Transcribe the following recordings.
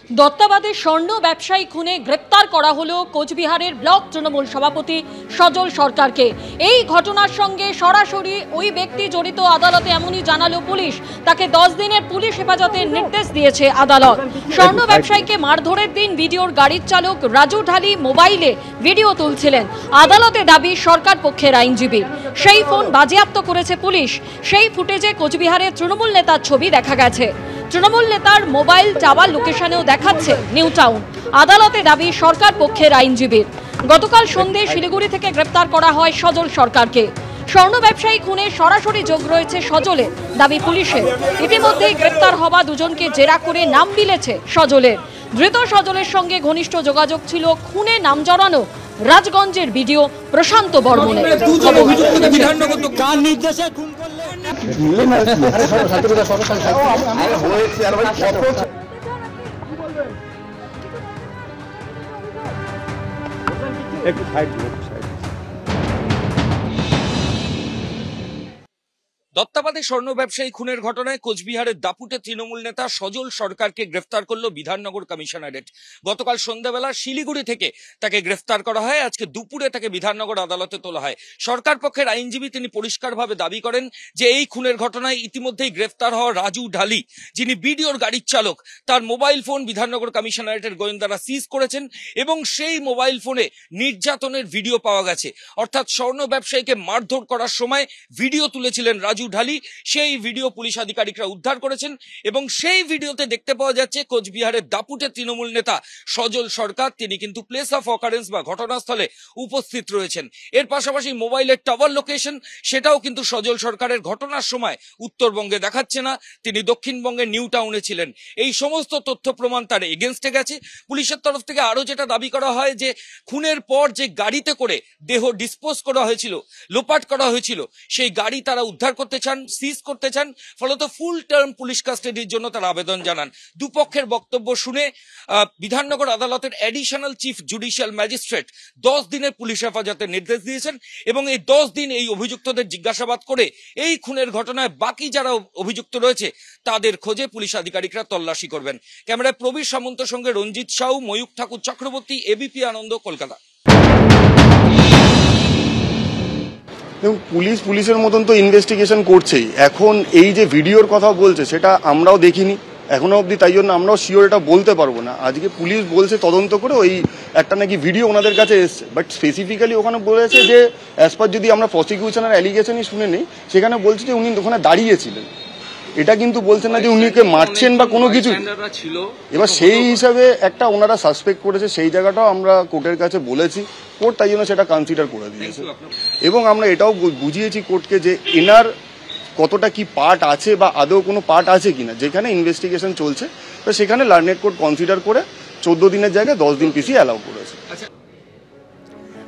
দত্তাবাদের স্বর্ণ ব্যবসায়ী খুনে গ্রেপ্তার করা হলো কোচবিহারের ব্লক তৃণমূল সভাপতি সজল সরকারকে। এই ঘটনার সঙ্গে সরাসরি ওই ব্যক্তি জড়িত আদালতে এমনই জানালো পুলিশ। তাকে 10 দিনের পুলিশ হেফাজতের নির্দেশ দিয়েছে আদালত। স্বর্ণ ব্যবসায়ীকে মারধরের দিন ভিডিওর গাড়ির চালক রাজু ঢালি মোবাইলে ভিডিও তুলছিলেন। আদালতে দাবি সরকার পক্ষের আইনজীবী। সেই ফোন বাজেয়াপ্ত করেছে পুলিশ। সেই ফুটেজে কোচবিহারের তৃণমূল নেতার ছবি দেখা গেছে। তৃণমূল নেতার মোবাইল টাওয়ার লোকেশনেও দেখাচ্ছে নিউ টাউন। আদালতে দাবি সরকার পক্ষের আইনজীবীর। গতকাল সন্ধ্যে শিলিগুড়ি থেকে গ্রেপ্তার করা হয় সজল সরকারকে। স্বর্ণ ব্যবসায়ী খুনে সরাসরি যোগ রয়েছে সজলের, দাবি পুলিশের। ইতিমধ্যেই গ্রেপ্তার হওয়া দুজনকে জেরা করে নাম মিলেছে সজলের। ধৃত সজলের সঙ্গে ঘনিষ্ঠ যোগাযোগ ছিল খুনে নাম জড়ানো রাজগঞ্জের ভিডিও প্রশান্ত বর্মনের। দত্তাবাদে স্বর্ণ ব্যবসায়ী খুনের ঘটনায় কোচবিহারের দাপুটে তৃণমূল নেতা সজল সরকারকে গ্রেফতার করলো বিধাননগর কমিশনারেট। গতকাল সন্ধ্যাবেলা শিলিগুড়ি থেকে তাকে গ্রেফতার করা হয়। আজকে দুপুরে তাকে বিধাননগর আদালতে তোলা হয়। সরকার পক্ষের আইনজীবী তিনি পরিষ্কারভাবে দাবি করেন যে এই খুনের ঘটনায় ইতিমধ্যেই গ্রেফতার হওয়া রাজু ঢালি, যিনি ভিডিওর গাড়ির চালক, তার মোবাইল ফোন বিধাননগর কমিশনারেটের গোয়েন্দারা সিজ করেছেন এবং সেই মোবাইল ফোনে নির্যাতনের ভিডিও পাওয়া গেছে। অর্থাৎ স্বর্ণ ব্যবসায়ীকে মারধর করার সময় ভিডিও তুলেছিলেন রাজু ঢালি। সেই ভিডিও পুলিশ আধিকারিকরা উদ্ধার করেছেন এবং সেই ভিডিওতে দেখতে পাওয়া যাচ্ছে কোচবিহারের দাপুটে তৃণমূল নেতা সজল সরকার তিনি কিন্তু প্লেস অফ অকারেন্স বা ঘটনাস্থলে উপস্থিত রয়েছেন। এর পাশাপাশি মোবাইলের টাওয়ার লোকেশন সেটাও কিন্তু সজল সরকারের ঘটনার সময় উত্তরবঙ্গে দেখাচ্ছে না, তিনি দক্ষিণবঙ্গের নিউ টাউনে ছিলেন। এই সমস্ত তথ্য প্রমাণ তার এগেনস্টে গেছে। পুলিশের তরফ থেকে আরো যেটা দাবি করা হয় যে খুনের পর যে গাড়িতে করে দেহ ডিসপোজ করা হয়েছিল, লোপাট করা হয়েছিল, সেই গাড়ি তারা উদ্ধার করতে চান, সিজ করতে চান। ফলত ফুল টার্ম পুলিশ কাস্টাডির জন্য তারা আবেদন জানান। দুপক্ষের বক্তব্য শুনে বিধাননগর আদালতের অ্যাডিশনাল চিফ জুডিশিয়াল ম্যাজিস্ট্রেট 10 দিনের পুলিশ হেফাজতের নির্দেশ দিয়েছেন এবং এই 10 দিন এই অভিযুক্তদের জিজ্ঞাসাবাদ করে এই খুনের ঘটনায় বাকি যারা অভিযুক্ত রয়েছে তাদের খোঁজে পুলিশ আধিকারিকরা তল্লাশি করবেন। ক্যামেরায় প্রবীর সামন্তের সঙ্গে রঞ্জিত সাউ, ময়ূক ঠাকুর চক্রবর্তী, এবিপি আনন্দ, কলকাতা। পুলিশের মতন তো ইনভেস্টিগেশন করছেই। এখন এই যে ভিডিওর কথা বলছে সেটা আমরাও দেখিনি এখনো অবধি, তাই জন্য আমরাও শিওর এটা বলতে পারবো না। আজকে পুলিশ বলছে তদন্ত করে ওই একটা নাকি ভিডিও ওনাদের কাছে এসছে, বাট স্পেসিফিক্যালি ওখানে বলেছে যে অ্যাজ পার যদি আমরা প্রসিকিউশনের অ্যালিগেশনই শুনে নিই সেখানে বলছে যে উনি ওখানে দাঁড়িয়েছিলেন। এটা কিন্তু বলছেন না যে উনিকে মারছেন বা কোনো কিছু। এবার সেই হিসাবে একটা ওনারা সাসপেক্ট করেছে, সেই জায়গাটাও আমরা কোর্টের কাছে বলেছি, কোর্ট তাই জন্য সেটা কনসিডার করে দিয়েছে। এবং আমরা এটাও বুঝিয়েছি কোর্টকে যে এনার কতটা কি পার্ট আছে বা আদৌ কোনো পার্ট আছে কিনা। যেখানে ইনভেস্টিগেশন চলছে তো সেখানে লার্নেড কোর্ট কনসিডার করে 14 দিনের জায়গায় 10 দিন পিছিয়ে অ্যালাউ করেছে।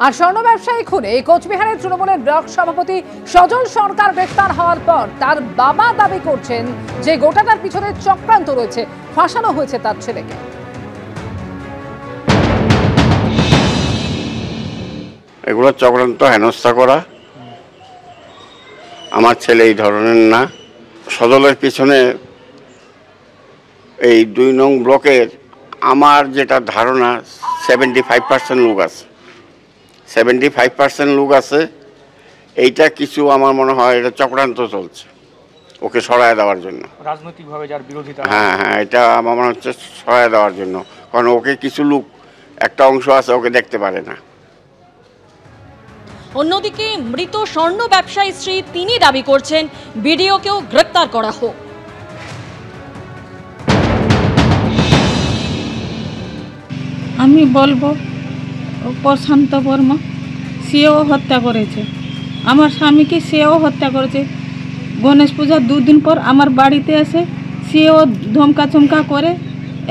আর স্বর্ণ ব্যবসায়ী খুনে কোচবিহারের তৃণমূলের ব্লক সভাপতি সজল সরকার গ্রেফতার হওয়ার পর তার বাবা দাবি করছেন যে গোটাটার পিছনে চক্রান্ত রয়েছে, ফাঁসানো হয়েছে তার ছেলেকে। এগুলো চক্রান্ত, হেনস্থা করা। আমার ছেলে এই ধরনের না। সজলের পিছনে এই 2 নং ব্লকের আমার যেটা ধারণা 75% লোক আছে, 75% লোক আছে। এইটা কিছু আমার মনে হয় এটা চক্রান্ত চলছে ওকে সরায় দেওয়ার জন্য, রাজনৈতিকভাবে যার বিরোধিতা। হ্যাঁ, এটা আমার মনে হচ্ছে সরায় দেওয়ার জন্য, কারণ ওকে কিছু লোক একটা অংশ আছে ওকে দেখতে পারে না। অন্যদিকে মৃত স্বর্ণ ব্যবসায়ী স্ত্রী তিনি দাবি করছেন ভিডিওকেও গ্রেপ্তার করা হোক। আমি বলবো প্রশান্ত বর্মা সেও হত্যা করেছে, আমার স্বামীকে সেও হত্যা করেছে। গণেশ পূজার 2 দিন পর আমার বাড়িতে এসে সেও ধমকা চমকা করে,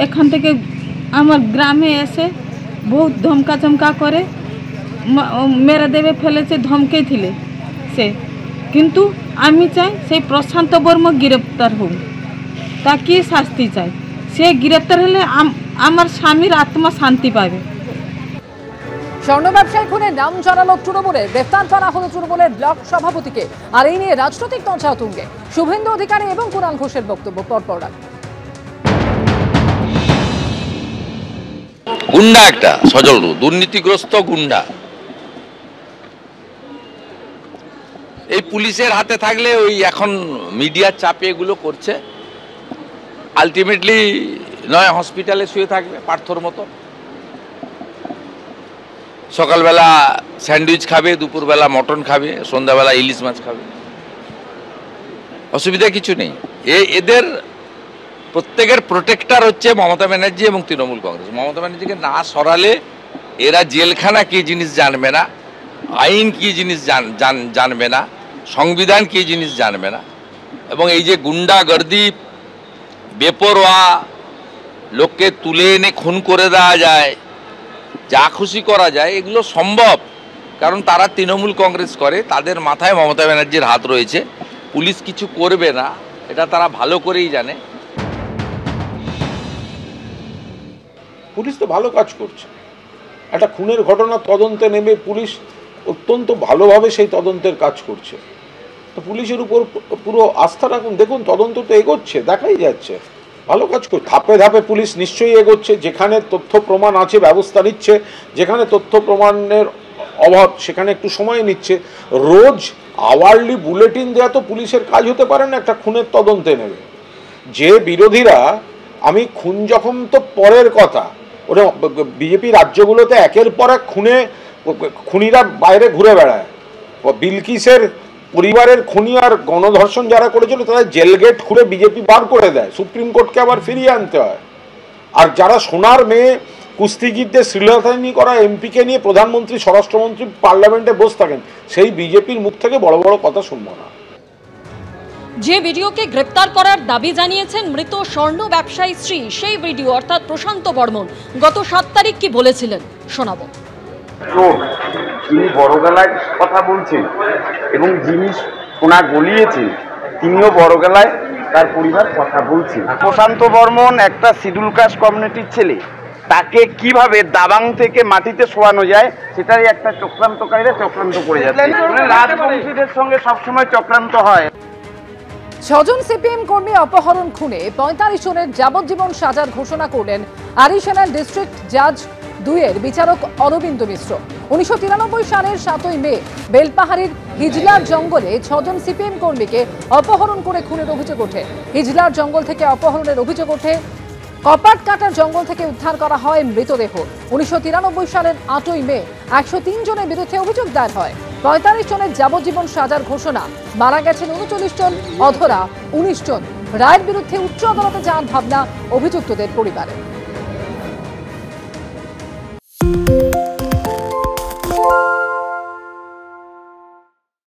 এখান থেকে আমার গ্রামে এসে বহুত ধমকা চমকা করে মেরে দেবে ফেলেছে, ধমকে ছিলে সে। কিন্তু আমি চাই সেই প্রশান্ত বর্মা গ্রেপ্তার হোক, তাকে শাস্তি চাই। সে গ্রেপ্তার হলে আমার স্বামীর আত্মা শান্তি পাবে। স্বর্ণ ব্যবসায়ী খুনে নাম জড়ালো তৃণমূলের, গ্রেফতার করা হলো তৃণমূলের ব্লক সভাপতিকে। আর এই নিয়ে রাজনৈতিক তঞ্চা তুঙ্গে শুভেন্দু অধিকারী এবং কুণাল ঘোষের বক্তব্য পরপর। গুন্ডা একটা সজল দুর্নীতিগ্রস্ত গুন্ডা। এই পুলিশের হাতে থাকলে ওই এখন মিডিয়ার চাপে এগুলো করছে, আলটিমেটলি নয় হসপিটালে শুয়ে থাকবে পার্থর মতো, সকালবেলা স্যান্ডউইচ খাবে, দুপুরবেলা মটন খাবে, সন্ধ্যাবেলা ইলিশ মাছ খাবে, অসুবিধা কিছু নেই। এদের প্রত্যেকের প্রোটেক্টর হচ্ছে মমতা ব্যানার্জি এবং তৃণমূল কংগ্রেস। মমতা ব্যানার্জিকে না সরালে এরা জেলখানা কি জিনিস জানবে না, আইন কি জিনিস জানবে না, সংবিধান কি জিনিস জানবে না। এবং এই যে গুন্ডাগর্দি, বেপরোয়া, লোককে তুলে এনে খুন করে দেওয়া যায়, যা খুশি করা যায়, এগুলো সম্ভব, কারণ তারা তৃণমূল কংগ্রেস করে, তাদের মাথায় মমতা ব্যানার্জির হাত রয়েছে। পুলিশ কিছু করবে না, এটা তারা ভালো করেই জানে। পুলিশ তো ভালো কাজ করছে। একটা খুনের ঘটনা তদন্তে নেমে পুলিশ অত্যন্ত ভালোভাবে সেই তদন্তের কাজ করছে। তো পুলিশের উপর পুরো আস্থা রাখুন। দেখুন তদন্ত তো এগোচ্ছে, দেখাই যাচ্ছে, ভালো কাজ করছে। ধাপে ধাপে পুলিশ নিশ্চয়ই এগোচ্ছে, যেখানে তথ্য প্রমাণ আছে ব্যবস্থা নিচ্ছে, যেখানে তথ্য প্রমাণের অভাব সেখানে একটু সময় নিচ্ছে। রোজ আওয়ারলি বুলেটিন দেওয়া তো পুলিশের কাজ হতে পারে না একটা খুনের তদন্তে নেবে। যে বিরোধীরা, আমি খুন যখন তো পরের কথা, ওরা বিজেপি রাজ্যগুলোতে একের পর এক খুনিরা বাইরে ঘুরে বেড়ায়। বিলকিসের পরিবারের খুনি আর গণধর্ষণ যারা করেছিল তাদের জেল গেট খুলে বিজেপি বার করে দেয়, সুপ্রিম কোর্টকে আবার ফিরিয়ে আনতে হয়। আর যারা সোনার মেয়ে কুস্তিগিরদের শ্লীলতাহানি করা এমপিকে নিয়ে প্রধানমন্ত্রী, স্বরাষ্ট্রমন্ত্রী পার্লামেন্টে বসে থাকেন, সেই বিজেপির মুখ থেকে বড় বড় কথা শুনবো না। যে ভিডিওকে গ্রেপ্তার করার দাবি জানিয়েছেন মৃত স্বর্ণ ব্যবসায়ী স্ত্রী, সেই ভিডিও অর্থাৎ প্রশান্ত বর্মন গত 7 তারিখ কি বলেছিলেন শোনাবো। তিনি বড় গলায় কথা বলছেন এবং যিনি সোনা গলিয়েছেন তিনিও বড় গলায় তার পরিবার কথা বলছেন। প্রশান্ত বর্মন একটা শিডিউল কাস্ট কমিউনিটির ছেলে, তাকে কিভাবে দাবাং থেকে মাটিতে শোয়ানো যায় সেটাই একটা চক্রান্তকারীরা চক্রান্ত করে যাচ্ছে। রাজবংশীদের সঙ্গে সবসময় চক্রান্ত হয়। 6 জন সিপিএম কর্মী অপহরণ খুনে 45 জনের যাবজ্জীবন সাজার ঘোষণা করলেন আডিশনাল ডিস্ট্রিক্ট জাজ 2-এর বিচারক অরবিন্দ মিশ্র। 1993 সালের 7ই মে বেলপাহাড়ির হিজলার জঙ্গলে 6 জন সিপিএম কর্মীকে অপহরণ করে খুনের অভিযোগ ওঠে। হিজলার জঙ্গল থেকে অপহরণের অভিযোগ ওঠে। কপাট কাটার জঙ্গল থেকে উদ্ধার করা হয় মৃতদেহ। 1993 সালের 8ই মে 103 জনের বিরুদ্ধে অভিযোগ দায়ের হয়। 45 জনের যাবজ্জীবন সাজার ঘোষণা। মারা গেছেন 39 জন, অধরা 19 জন। রায়ের বিরুদ্ধে উচ্চ আদালতে যাওয়ার ভাবনা অভিযুক্তদের পরিবারের।